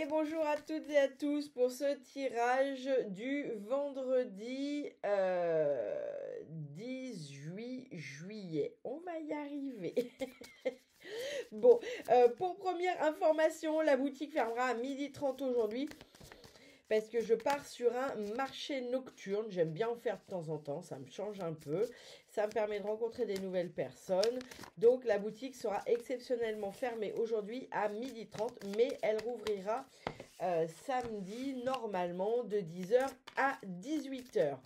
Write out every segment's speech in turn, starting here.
Et bonjour à toutes et à tous pour ce tirage du vendredi 18 juillet. On va y arriver. Bon, pour première information, la boutique fermera à 12h30 aujourd'hui. Parce que je pars sur un marché nocturne. J'aime bien en faire de temps en temps. Ça me change un peu. Ça me permet de rencontrer des nouvelles personnes. Donc la boutique sera exceptionnellement fermée aujourd'hui à 12h30. Mais elle rouvrira samedi normalement de 10h à 18h.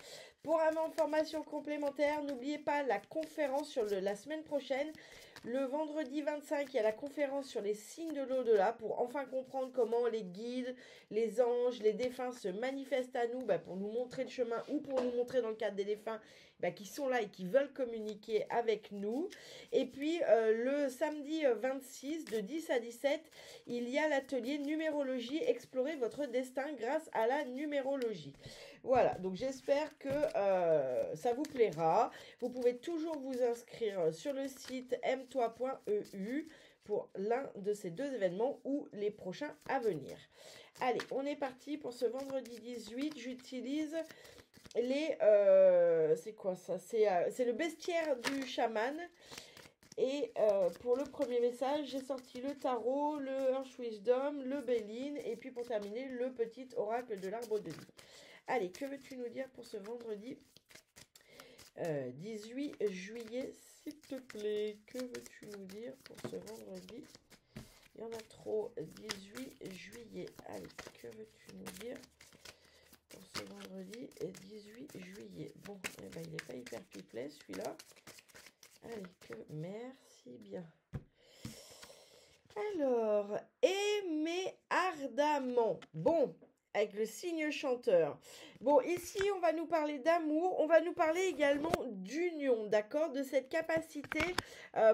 Pour une information complémentaire, n'oubliez pas la conférence sur la semaine prochaine. Le vendredi 25, il y a la conférence sur les signes de l'au-delà pour enfin comprendre comment les guides, les anges, les défunts se manifestent à nous pour nous montrer le chemin ou pour nous montrer dans le cadre des défunts qui sont là et qui veulent communiquer avec nous. Et puis le samedi 26 de 10 à 17, il y a l'atelier numérologie, explorer votre destin grâce à la numérologie. Voilà, donc j'espère que ça vous plaira. Vous pouvez toujours vous inscrire sur le site mtoi.eu pour l'un de ces deux événements ou les prochains à venir. Allez, on est parti pour ce vendredi 18. J'utilise les... c'est quoi ça? C'est le bestiaire du chaman. Et pour le premier message, j'ai sorti le tarot, le Earth Wisdom, le Béline, et puis pour terminer, le petit oracle de l'arbre de vie. Allez, que veux-tu nous dire pour ce vendredi 18 juillet, s'il te plaît? Que veux-tu nous dire pour ce vendredi? Il y en a trop. 18 juillet. Allez, que veux-tu nous dire pour ce vendredi 18 juillet? Bon, eh ben, il n'est pas hyper piplet celui-là. Allez, merci bien. Alors, aimer ardemment. Bon, avec le signe chanteur. Bon, ici, on va nous parler d'amour. On va nous parler également d'union, d'accord? De cette capacité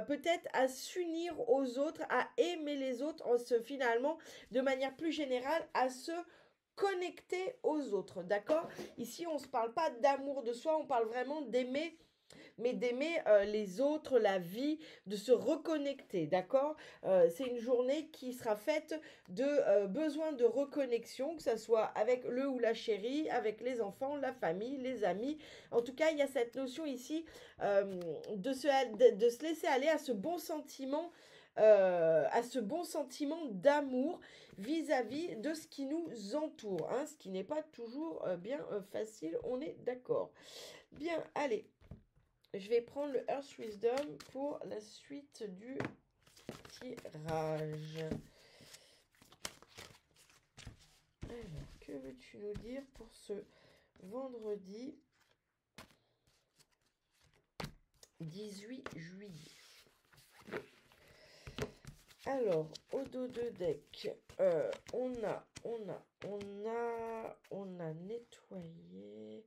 peut-être à s'unir aux autres, à aimer les autres, finalement, de manière plus générale, à se connecter aux autres, d'accord? Ici, on ne se parle pas d'amour de soi, on parle vraiment d'aimer, mais d'aimer les autres, la vie, de se reconnecter, d'accord? C'est une journée qui sera faite de besoin de reconnexion, que ce soit avec le ou la chérie, avec les enfants, la famille, les amis. En tout cas, il y a cette notion ici de se laisser aller à ce bon sentiment d'amour vis-à-wisde ce qui nous entoure, hein, ce qui n'est pas toujours bien facile, on est d'accord. Bien, allez. Je vais prendre le Earth Wisdom pour la suite du tirage. Alors, que veux-tu nous dire pour ce vendredi 18 juillet? Alors, au dos de deck, on a nettoyé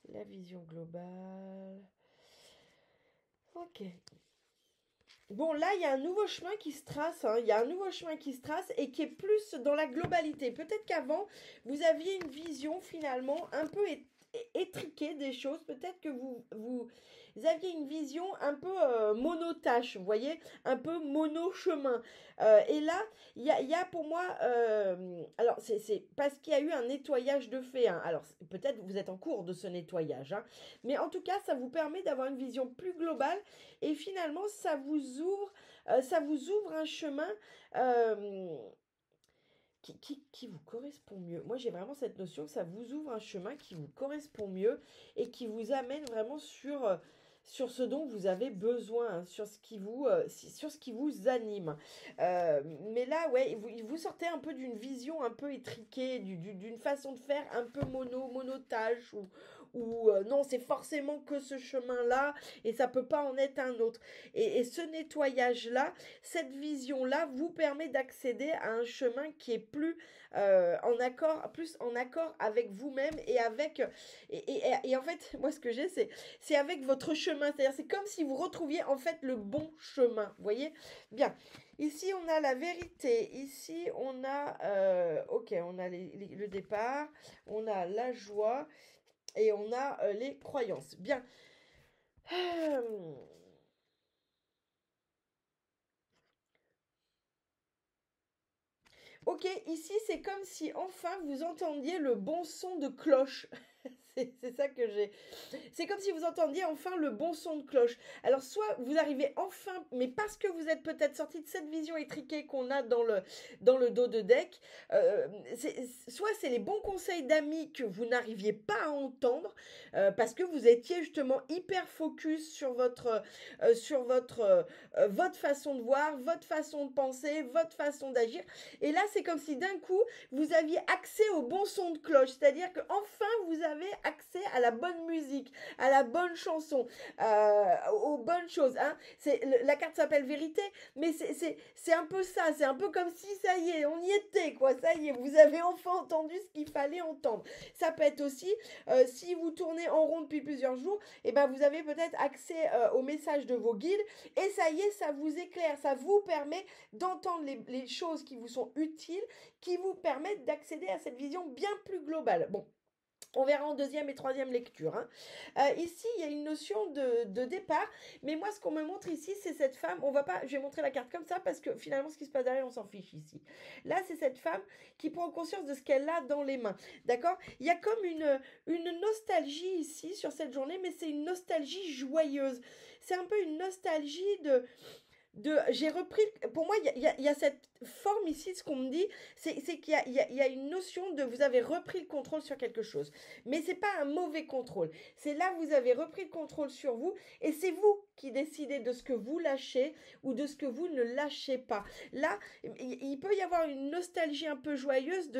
la vision globale. Ok. Bon, là, il y a un nouveau chemin qui se trace, hein. Il y a un nouveau chemin qui se trace et qui est plus dans la globalité. Peut-être qu'avant, vous aviez une vision finalement un peu étriquée des choses. Peut-être que vous aviez une vision un peu monotâche, vous voyez, un peu mono-chemin. Et là, il y a pour moi... alors, c'est parce qu'il y a eu un nettoyage de fait, hein. Alors, peut-être vous êtes en cours de ce nettoyage, hein. Mais en tout cas, ça vous permet d'avoir une vision plus globale et finalement, ça vous ouvre un chemin qui vous correspond mieux. Moi, j'ai vraiment cette notion que ça vous ouvre un chemin qui vous correspond mieux et qui vous amène vraiment sur ce dont vous avez besoin, hein, sur ce qui vous anime. Mais là, ouais, vous sortez un peu d'une vision un peu étriquée, d'une façon de faire un peu monotage, ou non, c'est forcément que ce chemin-là, et ça peut pas en être un autre. Et ce nettoyage-là, cette vision-là, vous permet d'accéder à un chemin qui est plus en accord avec vous-même et avec... Et en fait, moi, ce que j'ai, c'est avec votre chemin. C'est-à-dire, c'est comme si vous retrouviez en fait le bon chemin. Vous voyez? Bien. Ici, on a la vérité. Ici, on a... ok, on a le départ. On a la joie. Et on a les croyances. Bien. Ok, ici, c'est comme si enfin vous entendiez le bon son de cloche. C'est ça que j'ai. C'est comme si vous entendiez enfin le bon son de cloche. Alors, soit vous arrivez enfin, mais parce que vous êtes peut-être sorti de cette vision étriquée qu'on a dans le dos de deck, soit c'est les bons conseils d'amis que vous n'arriviez pas à entendre, parce que vous étiez justement hyper focus sur votre façon de voir, votre façon de penser, votre façon d'agir. Et là, c'est comme si d'un coup, vous aviez accès au bon son de cloche. C'est-à-dire que enfin vous avez accès à la bonne musique, à la bonne chanson, aux bonnes choses. Hein. La carte s'appelle Vérité, mais c'est un peu ça. C'est un peu comme si, ça y est, on y était, quoi. Ça y est, vous avez enfin entendu ce qu'il fallait entendre. Ça peut être aussi, si vous tournez en rond depuis plusieurs jours, et ben vous avez peut-être accès au message de vos guides, et ça y est, ça vous éclaire, ça vous permet d'entendre les choses qui vous sont utiles, qui vous permettent d'accéder à cette vision bien plus globale. Bon. On verra en deuxième et troisième lecture. Hein. Ici, il y a une notion de départ. Mais moi, ce qu'on me montre ici, c'est cette femme. On va pas. Je vais montrer la carte comme ça parce que finalement, ce qui se passe derrière, on s'en fiche ici. Là, c'est cette femme qui prend conscience de ce qu'elle a dans les mains. D'accord? Il y a comme une nostalgie ici sur cette journée, mais c'est une nostalgie joyeuse. C'est un peu une nostalgie j'ai repris, pour moi, il y a cette forme ici, ce qu'on me dit, c'est qu'il y a une notion de vous avez repris le contrôle sur quelque chose. Mais c'est pas un mauvais contrôle. C'est là vous avez repris le contrôle sur vous et c'est vous qui décidez de ce que vous lâchez ou de ce que vous ne lâchez pas. Là, il peut y avoir une nostalgie un peu joyeuse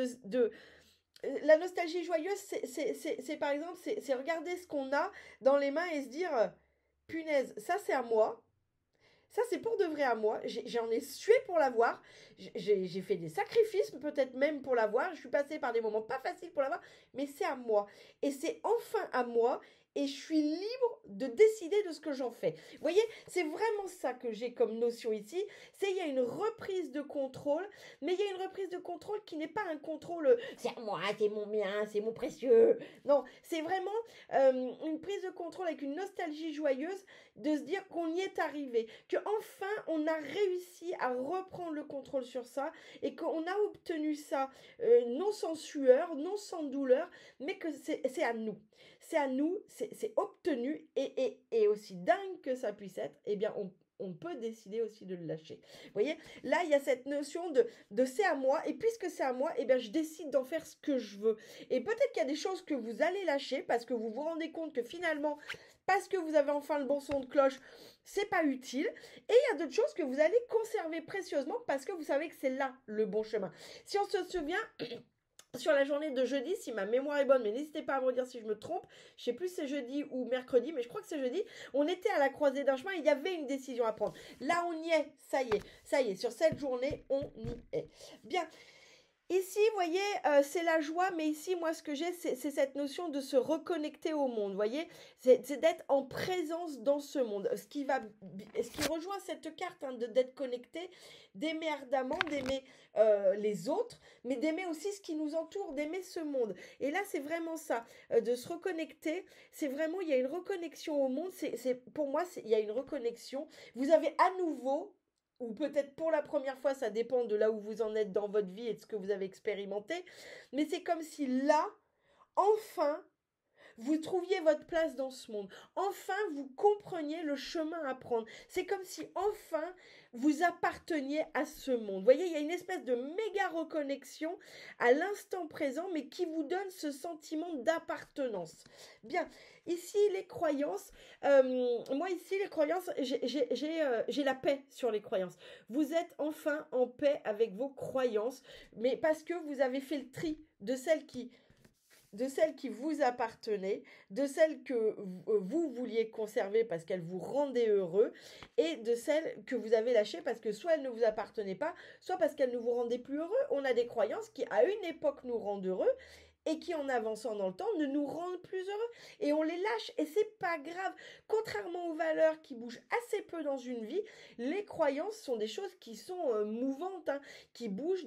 la nostalgie joyeuse, c'est par exemple, c'est regarder ce qu'on a dans les mains et se dire, punaise, ça c'est à moi. Ça, c'est pour de vrai à moi. J'en ai sué pour l'avoir. J'ai fait des sacrifices, peut-être même pour l'avoir. Je suis passée par des moments pas faciles pour l'avoir, mais c'est à moi. Et c'est enfin à moi. Et je suis libre de décider de ce que j'en fais. Vous voyez, c'est vraiment ça que j'ai comme notion ici. C'est il y a une reprise de contrôle, mais il y a une reprise de contrôle qui n'est pas un contrôle c'est à moi, c'est mon bien, c'est mon précieux. Non, c'est vraiment une prise de contrôle avec une nostalgie joyeuse de se dire qu'on y est arrivé, qu'enfin on a réussi à reprendre le contrôle sur ça et qu'on a obtenu ça non sans sueur, non sans douleur, mais que c'est à nous. C'est à nous, c'est obtenu et aussi dingue que ça puisse être, eh bien on peut décider aussi de le lâcher. Vous voyez, là, il y a cette notion de c'est à moi, et puisque c'est à moi, eh bien, je décide d'en faire ce que je veux. Et peut-être qu'il y a des choses que vous allez lâcher parce que vous vous rendez compte que finalement, parce que vous avez enfin le bon son de cloche, c'est pas utile. Et il y a d'autres choses que vous allez conserver précieusement parce que vous savez que c'est là le bon chemin. Si on se souvient... Sur la journée de jeudi, si ma mémoire est bonne, mais n'hésitez pas à me dire si je me trompe, je sais plus si c'est jeudi ou mercredi, mais je crois que c'est jeudi, on était à la croisée d'un chemin et il y avait une décision à prendre. Là, on y est, ça y est, sur cette journée, on y est. Bien. Ici, vous voyez, c'est la joie, mais ici, moi, ce que j'ai, c'est cette notion de se reconnecter au monde, vous voyez, c'est d'être en présence dans ce monde, ce qui rejoint cette carte hein, d'être connecté, d'aimer ardemment, d'aimer les autres, mais d'aimer aussi ce qui nous entoure, d'aimer ce monde. Et là, c'est vraiment ça, de se reconnecter, c'est vraiment, il y a une reconnexion au monde, pour moi, il y a une reconnexion, vous avez à nouveau... ou peut-être pour la première fois, ça dépend de là où vous en êtes dans votre vie et de ce que vous avez expérimenté, mais c'est comme si là, enfin, vous trouviez votre place dans ce monde. Enfin, vous compreniez le chemin à prendre. C'est comme si enfin, vous apparteniez à ce monde. Vous voyez, il y a une espèce de méga reconnexion à l'instant présent, mais qui vous donne ce sentiment d'appartenance. Bien, ici, les croyances. Moi, ici, les croyances, j'ai la paix sur les croyances. Vous êtes enfin en paix avec vos croyances, mais parce que vous avez fait le tri de celles qui vous appartenaient, de celles que vous vouliez conserver parce qu'elles vous rendaient heureux, et de celles que vous avez lâchées parce que soit elles ne vous appartenaient pas, soit parce qu'elles ne vous rendaient plus heureux. On a des croyances qui, à une époque, nous rendent heureux, et qui, en avançant dans le temps, ne nous rendent plus heureux. Et on les lâche, et c'est pas grave. Contrairement aux valeurs qui bougent assez peu dans une vie, les croyances sont des choses qui sont mouvantes, hein, qui bougent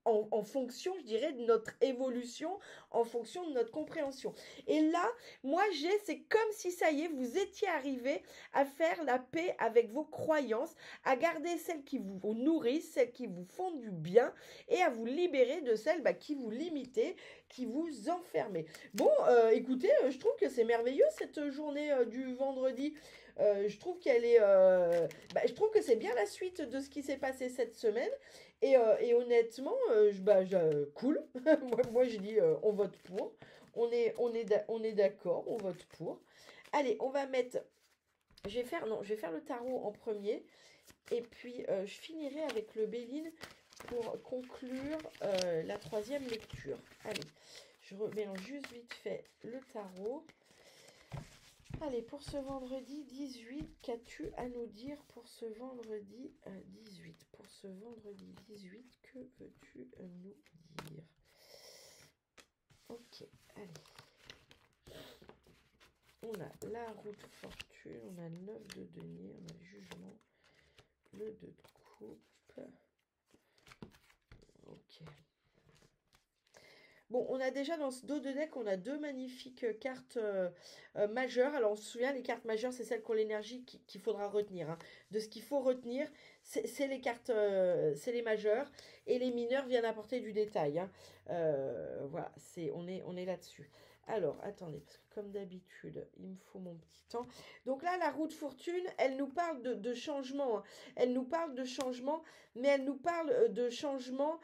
en fonction, je dirais, de notre évolution, en fonction de notre compréhension. Et là, moi, c'est comme si, ça y est, vous étiez arrivé à faire la paix avec vos croyances, à garder celles qui vous nourrissent, celles qui vous font du bien, et à vous libérer de celles qui vous limitaient, qui vous enfermez. Bon, écoutez, je trouve que c'est merveilleux cette journée du vendredi. Je trouve qu'elle est, je trouve que c'est bien la suite de ce qui s'est passé cette semaine. Et honnêtement, cool. moi, je dis, on vote pour. On est d'accord, on vote pour. Allez, on va mettre. Je vais faire le tarot en premier. Et puis, je finirai avec le Béline pour conclure la troisième lecture. Allez, je mélange juste vite fait le tarot. Allez, pour ce vendredi 18, qu'as-tu à nous dire pour ce vendredi 18? Pour ce vendredi 18, que veux-tu nous dire? Ok, allez. On a la roue de fortune, on a le 9 de denier, on a le jugement, le 2 de coupe. Ok. Bon, on a déjà dans ce dos de deck, on a deux magnifiques cartes majeures. Alors, on se souvient, les cartes majeures, c'est celles qui ont l'énergie qu'il faudra retenir, hein. De ce qu'il faut retenir, c'est les cartes, c'est les majeures. Et les mineurs viennent apporter du détail, hein. Voilà, on est là-dessus. Alors, attendez, parce que comme d'habitude, il me faut mon petit temps. Donc là, la roue de fortune, elle nous parle de changement, hein. Elle nous parle de changement, mais elle nous parle de changement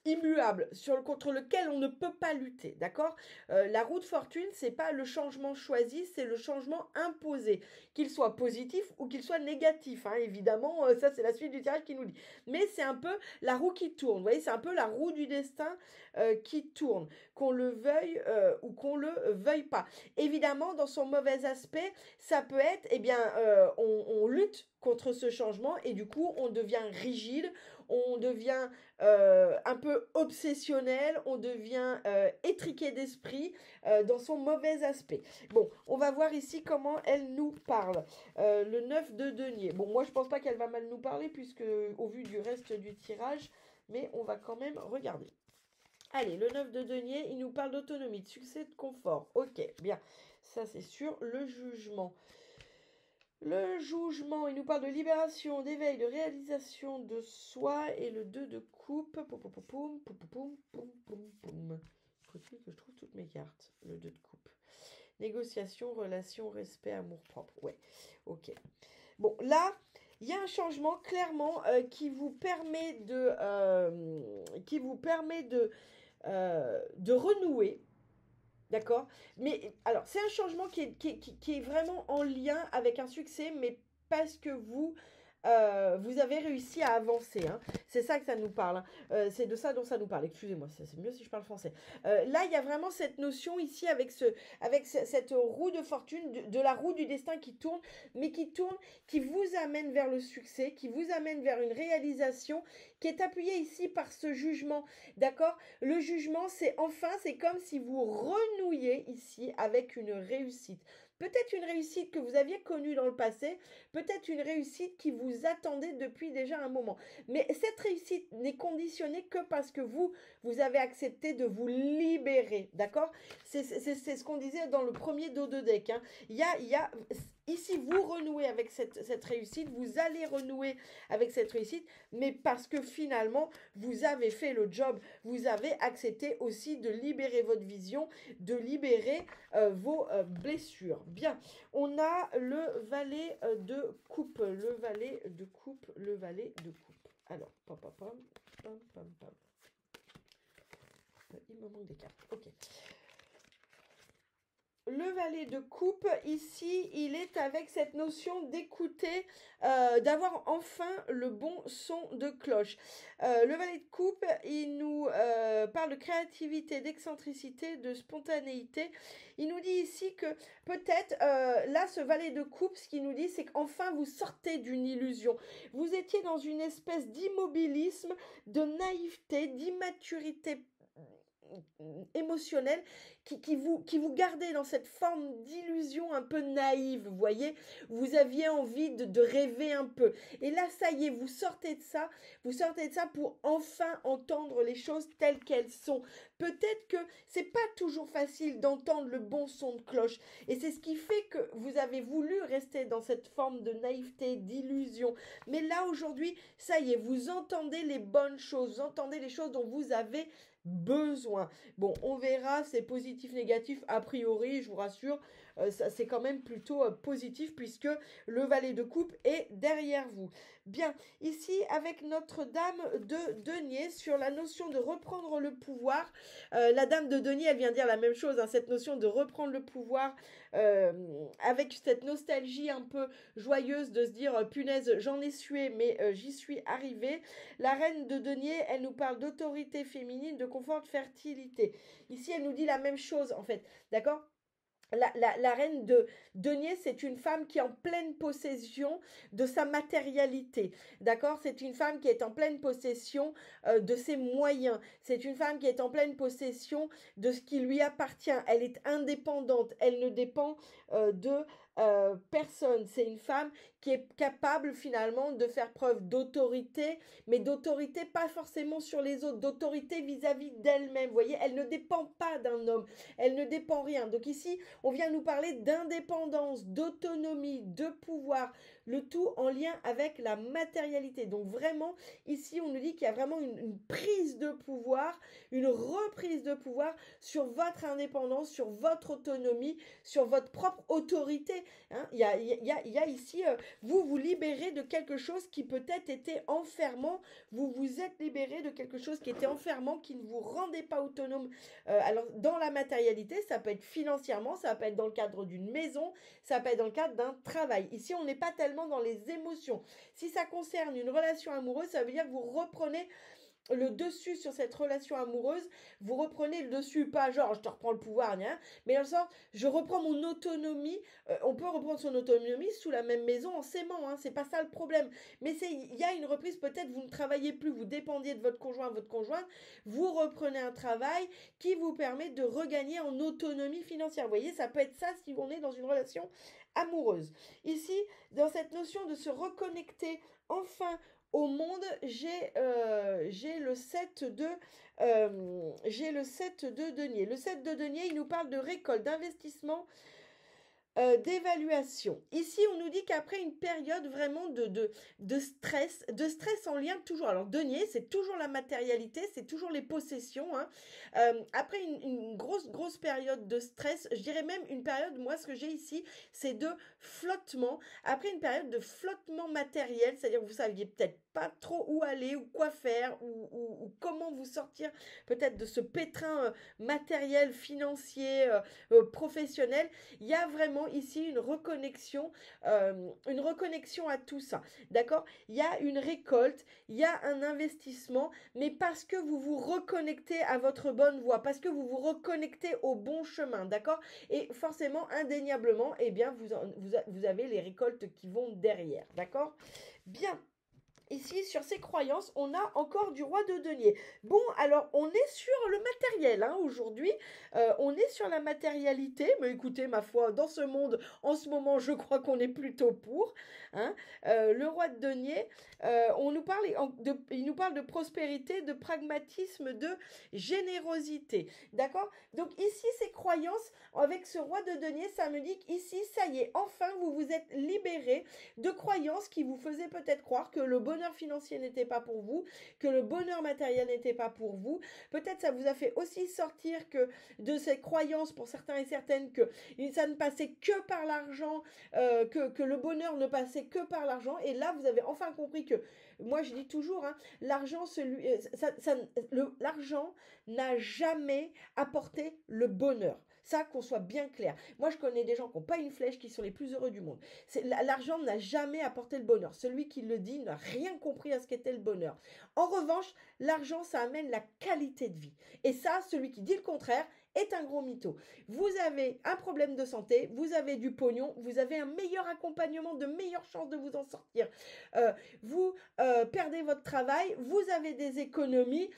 immuable, contre lequel on ne peut pas lutter, d'accord? La roue de fortune, c'est pas le changement choisi, c'est le changement imposé, qu'il soit positif ou qu'il soit négatif, hein, évidemment, ça c'est la suite du tirage qui nous dit. Mais c'est un peu la roue qui tourne, vous voyez, c'est un peu la roue du destin qui tourne, qu'on le veuille ou qu'on le veuille pas. Évidemment, dans son mauvais aspect, ça peut être, eh bien, on lutte contre ce changement et du coup, on devient rigide, on devient un peu obsessionnel, on devient étriqué d'esprit dans son mauvais aspect. Bon, on va voir ici comment elle nous parle. Le 9 de denier. Bon, moi, je pense pas qu'elle va mal nous parler puisque au vu du reste du tirage, mais on va quand même regarder. Allez, le 9 de denier, il nous parle d'autonomie, de succès, de confort. Ok, bien. Ça, c'est sûr. Le jugement. Le jugement, il nous parle de libération, d'éveil, de réalisation de soi. Et le 2 de coupe. Faut-il que je trouve toutes mes cartes? Le 2 de coupe. Négociation, relation, respect, amour-propre. Ouais, ok. Bon, là, il y a un changement clairement qui vous permet de renouer. D'accord? Mais alors, c'est un changement qui est vraiment en lien avec un succès, mais parce que vous avez réussi à avancer, hein. C'est ça que ça nous parle, hein. C'est de ça dont ça nous parle. Excusez-moi, c'est mieux si je parle français. Là, il y a vraiment cette notion ici avec cette roue de fortune, de la roue du destin qui tourne, mais qui vous amène vers le succès, qui vous amène vers une réalisation qui est appuyée ici par ce jugement. D'accord? Le jugement, c'est comme si vous renouiez ici avec une réussite. Peut-être une réussite que vous aviez connue dans le passé, peut-être une réussite qui vous attendait depuis déjà un moment. Mais cette réussite n'est conditionnée que parce que vous avez accepté de vous libérer, d'accord? C'est ce qu'on disait dans le premier dos de deck, hein. Ici, vous renouez avec cette réussite, vous allez renouer avec cette réussite, mais parce que finalement, vous avez fait le job, vous avez accepté aussi de libérer votre vision, de libérer vos blessures. Bien, on a le valet de coupe, le valet de coupe, le valet de coupe. Alors, pam, pam, pam, pam, pam, pam. Il me manque des cartes, ok. Le valet de coupe, ici, il est avec cette notion d'écouter, d'avoir enfin le bon son de cloche. Le valet de coupe, il nous parle de créativité, d'excentricité, de spontanéité. Il nous dit ici que peut-être, là, ce valet de coupe, ce qu'il nous dit, c'est qu'enfin vous sortez d'une illusion. Vous étiez dans une espèce d'immobilisme, de naïveté, d'immaturité émotionnel qui vous gardait dans cette forme d'illusion un peu naïve, vous voyez, vous aviez envie de rêver un peu. Et là, ça y est, vous sortez de ça pour enfin entendre les choses telles qu'elles sont. Peut-être que c'est pas toujours facile d'entendre le bon son de cloche. Et c'est ce qui fait que vous avez voulu rester dans cette forme de naïveté, d'illusion. Mais là, aujourd'hui, ça y est, vous entendez les bonnes choses, vous entendez les choses dont vous avez besoin. Bon, on verra, c'est positif, négatif, a priori, je vous rassure, ça c'est quand même plutôt positif puisque le valet de coupe est derrière vous. Bien, ici avec notre dame de denier sur la notion de reprendre le pouvoir, la dame de denier, elle vient dire la même chose, hein, cette notion de reprendre le pouvoir avec cette nostalgie un peu joyeuse de se dire punaise, j'en ai sué, mais j'y suis arrivée. La reine de denier, elle nous parle d'autorité féminine, de confort, de fertilité. Ici, elle nous dit la même chose, en fait. D'accord ? La reine de denier, c'est une femme qui est en pleine possession de sa matérialité. D'accord ? C'est une femme qui est en pleine possession de ses moyens. C'est une femme qui est en pleine possession de ce qui lui appartient. Elle est indépendante. Elle ne dépend de personne. C'est une femme qui est capable finalement de faire preuve d'autorité, mais d'autorité pas forcément sur les autres, d'autorité vis-à-vis d'elle-même. Vous voyez, elle ne dépend pas d'un homme, elle ne dépend rien. Donc ici, on vient nous parler d'indépendance, d'autonomie, de pouvoir, le tout en lien avec la matérialité. Donc vraiment, ici, on nous dit qu'il y a vraiment une prise de pouvoir, une reprise de pouvoir sur votre indépendance, sur votre autonomie, sur votre propre autorité. Hein, il y a ici, vous vous libérez de quelque chose qui peut-être était enfermant, vous vous êtes libéré de quelque chose qui était enfermant, qui ne vous rendait pas autonome. Alors, dans la matérialité, ça peut être financièrement, ça peut être dans le cadre d'une maison, ça peut être dans le cadre d'un travail. Ici, on n'est pas tellement dans les émotions. Si ça concerne une relation amoureuse, ça veut dire que vous reprenez le dessus sur cette relation amoureuse, vous reprenez le dessus, pas genre je te reprends le pouvoir, mais dans le sens je reprends mon autonomie. On peut reprendre son autonomie sous la même maison en s'aimant, c'est pas ça le problème, mais il y a une reprise, peut-être vous ne travaillez plus, vous dépendiez de votre conjointe, vous reprenez un travail qui vous permet de regagner en autonomie financière. Vous voyez, ça peut être ça si on est dans une relation amoureuse. Ici, dans cette notion de se reconnecter enfin au monde, j'ai le 7 de denier. Le 7 de denier, il nous parle de récolte, d'investissement, d'évaluation. Ici, on nous dit qu'après une période vraiment de stress en lien toujours. Alors, denier, c'est toujours la matérialité, c'est toujours les possessions. Après une grosse période de stress, je dirais même une période, moi, ce que j'ai ici, c'est de flottement. Après une période de flottement matériel, c'est-à-dire que vous saviez peut-être pas trop où aller ou quoi faire ou comment vous sortir peut-être de ce pétrin matériel, financier, professionnel. Il y a vraiment ici une reconnexion à tout ça, d'accord ? Il y a une récolte, il y a un investissement, mais parce que vous vous reconnectez à votre bonne voie, parce que vous vous reconnectez au bon chemin, d'accord ? Et forcément, indéniablement, eh bien, vous avez les récoltes qui vont derrière, d'accord ? Bien. Ici, sur ces croyances, on a encore du roi de denier. Bon, alors, on est sur le matériel, aujourd'hui. On est sur la matérialité. Mais écoutez, ma foi, dans ce monde, en ce moment, je crois qu'on est plutôt pour. Le roi de denier, il nous parle de prospérité, de pragmatisme, de générosité. D'accord ? Donc ici, ces croyances, avec ce roi de denier, ça me dit qu'ici, ça y est, enfin, vous vous êtes libéré de croyances qui vous faisaient peut-être croire que le bonheur financier n'était pas pour vous, que le bonheur matériel n'était pas pour vous. Peut-être ça vous a fait aussi sortir que de ces croyances pour certains et certaines que ça ne passait que par l'argent, que le bonheur ne passait que par l'argent. Et là, vous avez enfin compris que, moi je dis toujours, l'argent n'a jamais apporté le bonheur. Ça, qu'on soit bien clair. Moi, je connais des gens qui n'ont pas une flèche, qui sont les plus heureux du monde. L'argent n'a jamais apporté le bonheur. Celui qui le dit n'a rien compris à ce qu'était le bonheur. En revanche, l'argent, ça amène la qualité de vie. Et ça, celui qui dit le contraire est un gros mytho. Vous avez un problème de santé, vous avez du pognon, vous avez un meilleur accompagnement, de meilleures chances de vous en sortir. Vous perdez votre travail, vous avez des économies,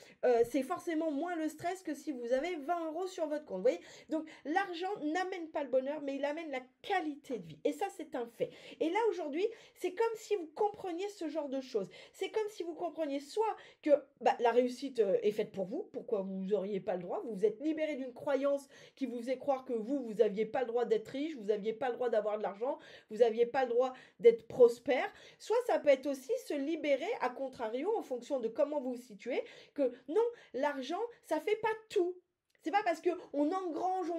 c'est forcément moins le stress que si vous avez 20 € sur votre compte. Vous voyez? Donc, l'argent n'amène pas le bonheur, mais il amène la qualité de vie. Et ça, c'est un fait. Et là, aujourd'hui, c'est comme si vous compreniez ce genre de choses. C'est comme si vous compreniez soit que la réussite est faite pour vous, pourquoi vous n'auriez pas le droit, vous vous êtes libéré d'une croyance qui vous faisait croire que vous n'aviez pas le droit d'être riche, vous n'aviez pas le droit d'avoir de l'argent, vous n'aviez pas le droit d'être prospère. Soit ça peut être aussi se libérer, à contrario, en fonction de comment vous vous situez, que non, l'argent, ça fait pas tout. C'est pas parce qu'on engrange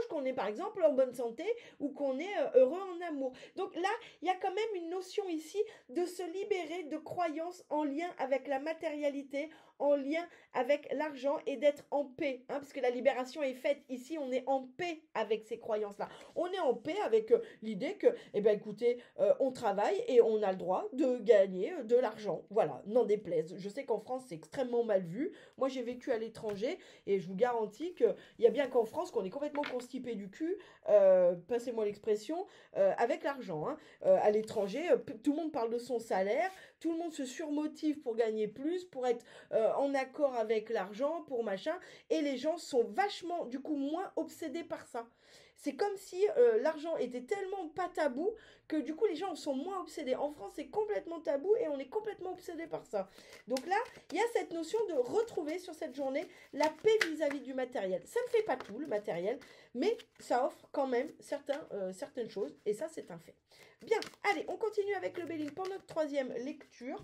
qu'on est par exemple en bonne santé ou qu'on est heureux en amour. Donc là, il y a quand même une notion ici de se libérer de croyances en lien avec la matérialité, en lien avec l'argent et d'être en paix. Parce que la libération est faite ici, on est en paix avec ces croyances-là. On est en paix avec l'idée que, écoutez, on travaille et on a le droit de gagner de l'argent. Voilà, n'en déplaise. Je sais qu'en France, c'est extrêmement mal vu. Moi, j'ai vécu à l'étranger et je vous garantis qu'il y a bien qu'en France, qu'on est complètement constipé du cul, passez-moi l'expression, avec l'argent. À l'étranger, tout le monde parle de son salaire, tout le monde se surmotive pour gagner plus, pour être en accord avec l'argent, pour machin, et les gens sont vachement, du coup, moins obsédés par ça. C'est comme si l'argent était tellement pas tabou que du coup les gens sont moins obsédés. En France, c'est complètement tabou et on est complètement obsédé par ça. Donc là, il y a cette notion de retrouver sur cette journée la paix vis-à-vis du matériel. Ça ne fait pas tout, le matériel, mais ça offre quand même certaines choses et ça, c'est un fait. Bien, allez, on continue avec le Béline pour notre troisième lecture.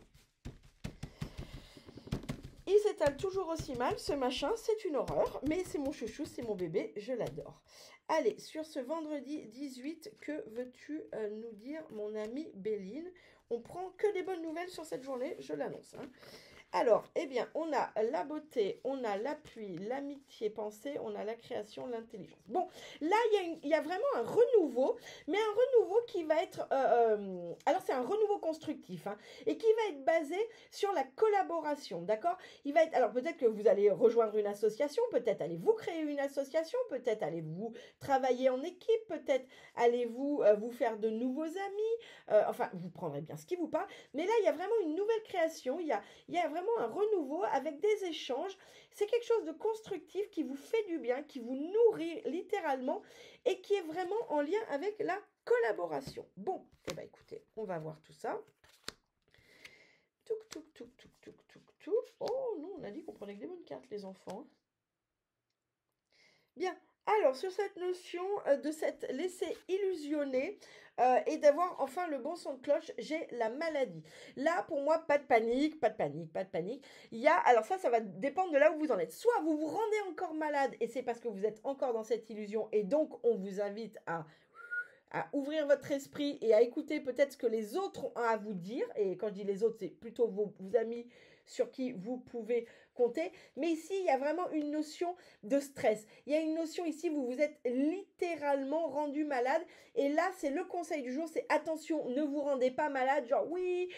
Il s'étale toujours aussi mal, ce machin, c'est une horreur, mais c'est mon chouchou, c'est mon bébé, je l'adore. Allez, sur ce vendredi 18, que veux-tu nous dire, mon ami Béline? On prend que des bonnes nouvelles sur cette journée, je l'annonce. Alors, eh bien, on a la beauté, on a l'appui, l'amitié pensée, on a la création, l'intelligence. Bon, là, il y a vraiment un renouveau, mais un renouveau qui va être... alors, c'est un renouveau constructif, et qui va être basé sur la collaboration, d'accord? Il va être... Alors, peut-être que vous allez rejoindre une association, peut-être allez-vous créer une association, peut-être allez-vous travailler en équipe, peut-être allez-vous vous faire de nouveaux amis, enfin, vous prendrez bien ce qui vous parle, mais là, il y a vraiment une nouvelle création, il y a vraiment un renouveau avec des échanges. C'est quelque chose de constructif qui vous fait du bien, qui vous nourrit littéralement et qui est vraiment en lien avec la collaboration. Bon, eh bien écoutez, on va voir tout ça. Touk, touk, touk, touk, touk, touk, touk. Oh non, on a dit qu'on prenait que des bonnes cartes, les enfants. Bien. Alors, sur cette notion de s'être laissé illusionner et d'avoir enfin le bon son de cloche, j'ai la maladie. Là, pour moi, pas de panique, pas de panique, pas de panique. Il y a, alors ça va dépendre de là où vous en êtes. Soit vous vous rendez encore malade et c'est parce que vous êtes encore dans cette illusion et donc on vous invite à ouvrir votre esprit et à écouter peut-être ce que les autres ont à vous dire. Et quand je dis les autres, c'est plutôt vos amis sur qui vous pouvez compter. Mais ici, il y a vraiment une notion de stress. Il y a une notion ici, vous vous êtes littéralement rendu malade. Et là, c'est le conseil du jour, c'est attention, ne vous rendez pas malade. Genre, oui,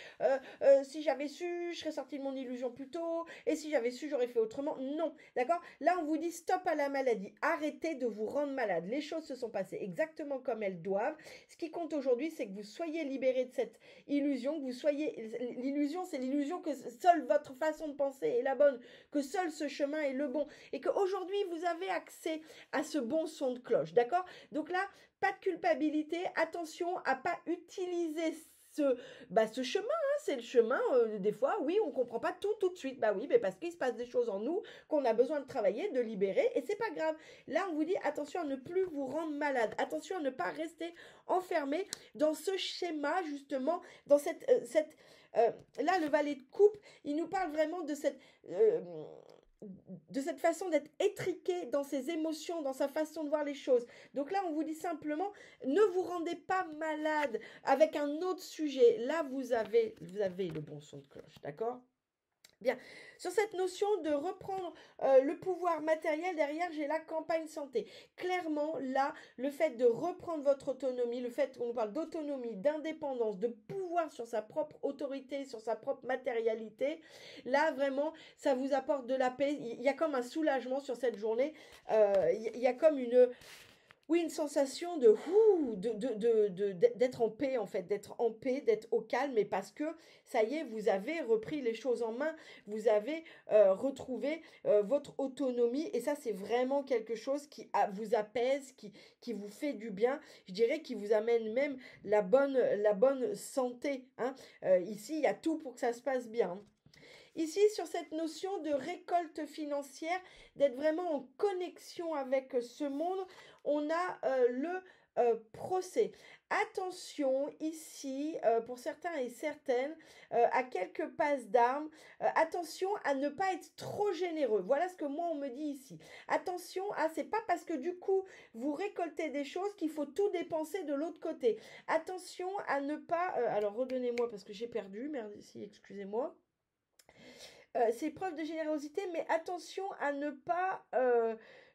si j'avais su, je serais sortie de mon illusion plus tôt. Et si j'avais su, j'aurais fait autrement. Non, d'accord? Là, on vous dit stop à la maladie. Arrêtez de vous rendre malade. Les choses se sont passées exactement comme elles doivent. Ce qui compte aujourd'hui, c'est que vous soyez libérés de cette illusion, que vous soyez... L'illusion, c'est l'illusion que seule votre façon de penser est la bonne, que seul ce chemin est le bon, et qu'aujourd'hui, vous avez accès à ce bon son de cloche, d'accord? Donc là, pas de culpabilité, attention à pas utiliser ce chemin, c'est le chemin, des fois, oui, on comprend pas tout de suite, oui, mais parce qu'il se passe des choses en nous qu'on a besoin de travailler, de libérer, et c'est pas grave. Là, on vous dit, attention à ne plus vous rendre malade, attention à ne pas rester enfermé dans ce schéma, justement, dans là, le valet de coupe, il nous parle vraiment de cette façon d'être étriqué dans ses émotions, dans sa façon de voir les choses. Donc là, on vous dit simplement, ne vous rendez pas malade avec un autre sujet. Là, vous avez le bon son de cloche, d'accord? Bien, sur cette notion de reprendre le pouvoir matériel, derrière, j'ai la campagne santé. Clairement, là, le fait de reprendre votre autonomie, le fait qu'on nous parle d'autonomie, d'indépendance, de pouvoir sur sa propre autorité, sur sa propre matérialité, là, vraiment, ça vous apporte de la paix. Il y a comme un soulagement sur cette journée. Il y a comme une... Oui, une sensation d'être en paix, en fait, d'être en paix, d'être au calme, et parce que, ça y est, vous avez repris les choses en main, vous avez retrouvé votre autonomie, et ça, c'est vraiment quelque chose qui vous apaise, qui vous fait du bien, je dirais, qui vous amène même la bonne santé, hein. Ici, il y a tout pour que ça se passe bien, hein. Ici, sur cette notion de récolte financière, d'être vraiment en connexion avec ce monde, on a le procès. Attention ici, pour certains et certaines, à quelques passes d'armes, attention à ne pas être trop généreux. Voilà ce que moi on me dit ici. Attention à, c'est pas parce que du coup vous récoltez des choses qu'il faut tout dépenser de l'autre côté. Attention à ne pas, alors redonnez-moi parce que j'ai perdu, merci, excusez-moi. C'est preuve de générosité, mais attention à ne pas,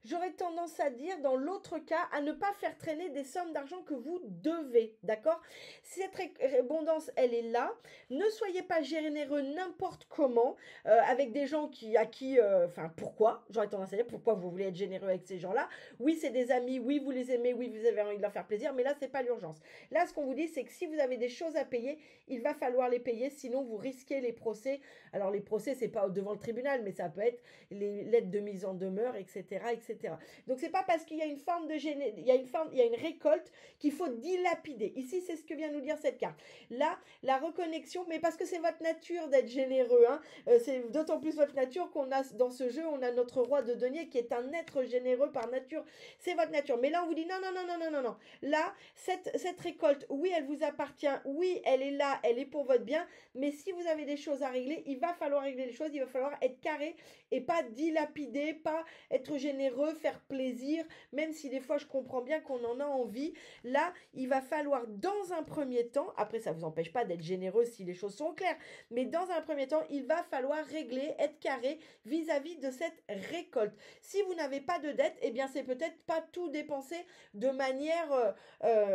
j'aurais tendance à dire, dans l'autre cas, à ne pas faire traîner des sommes d'argent que vous devez, d'accord? Cette abondance, elle est là. Ne soyez pas généreux n'importe comment, avec des gens enfin, pourquoi? J'aurais tendance à dire, pourquoi vous voulez être généreux avec ces gens-là? Oui, c'est des amis, oui, vous les aimez, oui, vous avez envie de leur faire plaisir, mais là, c'est pas l'urgence. Là, ce qu'on vous dit, c'est que si vous avez des choses à payer, il va falloir les payer, sinon vous risquez les procès. Alors les procès, c'est pas devant le tribunal, mais ça peut être les lettres de mise en demeure, etc., etc. Donc c'est pas parce qu'il y a une forme de il y a une récolte qu'il faut dilapider. Ici, c'est ce que vient nous dire cette carte. Là, la reconnexion, mais parce que c'est votre nature d'être généreux, hein. C'est d'autant plus votre nature qu'on a dans ce jeu, on a notre roi de denier qui est un être généreux par nature. C'est votre nature. Mais là, on vous dit non, non, non, non, non, non, non. Là, cette récolte, oui, elle vous appartient, oui, elle est là, elle est pour votre bien, mais si vous avez des choses à régler, il va falloir régler les choses, il va falloir être carré et pas dilapider, pas être généreux, faire plaisir, même si des fois je comprends bien qu'on en a envie. Là, il va falloir dans un premier temps, après ça ne vous empêche pas d'être généreux si les choses sont claires, mais dans un premier temps, il va falloir régler, être carré vis-à-vis de cette récolte. Si vous n'avez pas de dette, eh bien c'est peut-être pas tout dépenser de manière...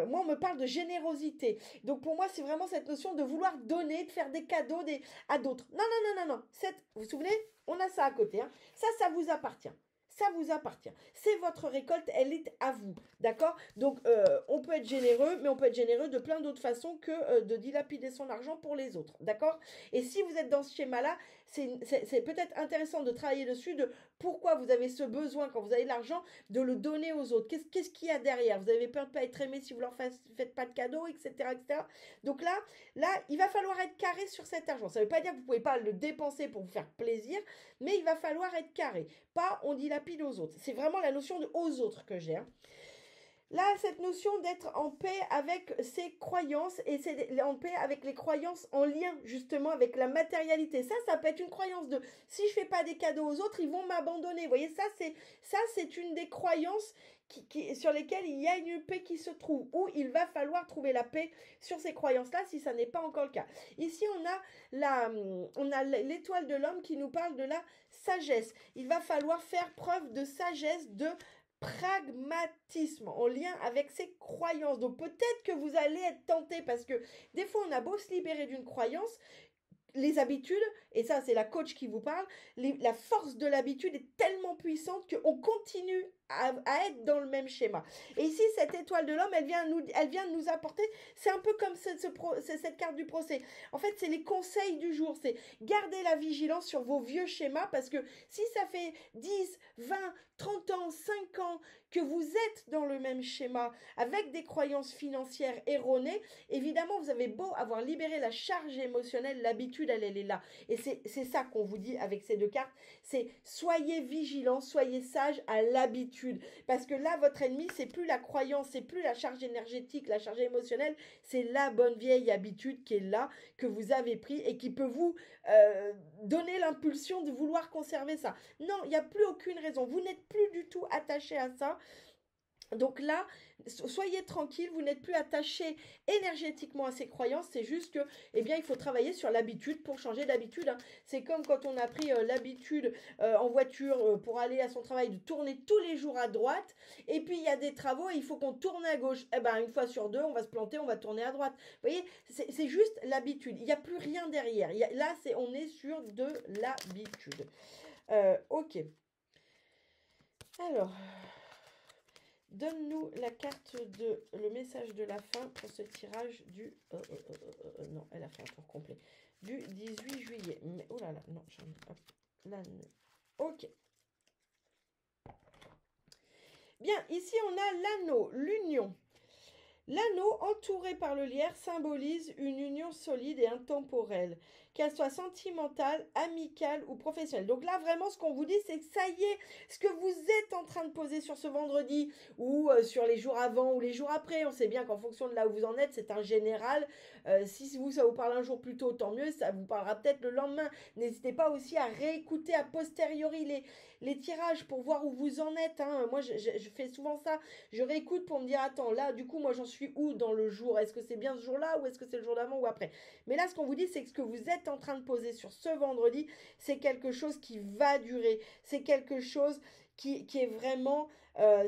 moi, on me parle de générosité. Donc pour moi, c'est vraiment cette notion de vouloir donner, de faire des cadeaux à d'autres. Non, non, non, non, non. Vous vous souvenez? On a ça à côté, hein. Ça vous appartient. Ça vous appartient. C'est votre récolte, elle est à vous. D'accord? Donc, on peut être généreux, mais on peut être généreux de plein d'autres façons que de dilapider son argent pour les autres. D'accord? Et si vous êtes dans ce schéma-là, c'est peut-être intéressant de travailler dessus, de pourquoi vous avez ce besoin, quand vous avez de l'argent, de le donner aux autres. Qu'est-ce qu'il y a derrière? Vous avez peur de ne pas être aimé si vous leur faites pas de cadeaux, etc., etc. Donc là, il va falloir être carré sur cet argent. Ça ne veut pas dire que vous ne pouvez pas le dépenser pour vous faire plaisir, mais il va falloir être carré. Pas on dilapide aux autres. C'est vraiment la notion de aux autres que j'ai, hein. Là, cette notion d'être en paix avec ses croyances, et c'est en paix avec les croyances en lien justement avec la matérialité. Ça peut être une croyance de si je fais pas des cadeaux aux autres, ils vont m'abandonner. Vous voyez, c'est une des croyances sur lesquelles il y a une paix qui se trouve, où il va falloir trouver la paix sur ces croyances-là si ça n'est pas encore le cas. Ici, on a l'étoile de l'homme qui nous parle de la sagesse. Il va falloir faire preuve de sagesse, de pragmatisme en lien avec ses croyances. Donc peut-être que vous allez être tenté parce que des fois on a beau se libérer d'une croyance, les habitudes, et ça c'est la coach qui vous parle, la force de l'habitude est tellement puissante qu'on continue à être dans le même schéma. Et ici, cette étoile de l'homme, elle vient de nous apporter, c'est un peu comme cette carte du procès. En fait, c'est les conseils du jour, c'est garder la vigilance sur vos vieux schémas, parce que si ça fait 10, 20, 30 ans, 5 ans que vous êtes dans le même schéma, avec des croyances financières erronées, évidemment, vous avez beau avoir libéré la charge émotionnelle, l'habitude, elle est là. Et c'est ça qu'on vous dit avec ces deux cartes, c'est soyez vigilants, soyez sages à l'habitude. Parce que là, votre ennemi, c'est plus la croyance, c'est plus la charge énergétique, la charge émotionnelle, c'est la bonne vieille habitude qui est là, que vous avez pris et qui peut vous donner l'impulsion de vouloir conserver ça. Non, il n'y a plus aucune raison. Vous n'êtes plus du tout attaché à ça. Donc là, soyez tranquille, vous n'êtes plus attaché énergétiquement à ces croyances, c'est juste que, eh bien, il faut travailler sur l'habitude pour changer d'habitude, hein. C'est comme quand on a pris l'habitude en voiture pour aller à son travail de tourner tous les jours à droite, et puis il y a des travaux et il faut qu'on tourne à gauche. Eh ben, une fois sur deux, on va se planter, on va tourner à droite. Vous voyez, c'est juste l'habitude, il n'y a plus rien derrière. Là, on est sur de l'habitude. Ok. Alors... Donne-nous la carte de le message de la fin pour ce tirage du... non, elle a fait un tour complet. Du 18 juillet. Mais, oh là là, non, hop, là, ok. Bien, ici on a l'anneau, l'union. L'anneau entouré par le lierre symbolise une union solide et intemporelle, qu'elle soit sentimentale, amicale ou professionnelle. Donc là, vraiment, ce qu'on vous dit, c'est que ça y est, ce que vous êtes en train de poser sur ce vendredi ou sur les jours avant ou les jours après, on sait bien qu'en fonction de là où vous en êtes, c'est un général. Si vous, ça vous parle un jour plus tôt, tant mieux, ça vous parlera peut-être le lendemain. N'hésitez pas aussi à réécouter a posteriori les tirages pour voir où vous en êtes, hein. Moi, je fais souvent ça. Je réécoute pour me dire, attends, là, du coup, moi, j'en suis où dans le jour? Est-ce que c'est bien ce jour-là ou est-ce que c'est le jour d'avant ou après? Mais là, ce qu'on vous dit, c'est que ce que vous êtes en train de poser sur ce vendredi, c'est quelque chose qui va durer. C'est quelque chose qui est vraiment...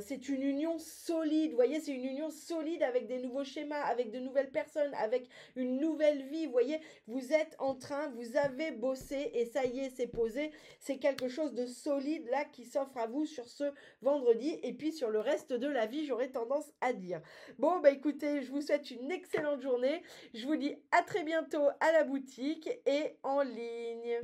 c'est une union solide, vous voyez, c'est une union solide avec des nouveaux schémas, avec de nouvelles personnes, avec une nouvelle vie, vous voyez, vous êtes en train, vous avez bossé et ça y est, c'est posé, c'est quelque chose de solide là qui s'offre à vous sur ce vendredi et puis sur le reste de la vie, j'aurais tendance à dire. Bon, bah écoutez, je vous souhaite une excellente journée, je vous dis à très bientôt à la boutique et en ligne.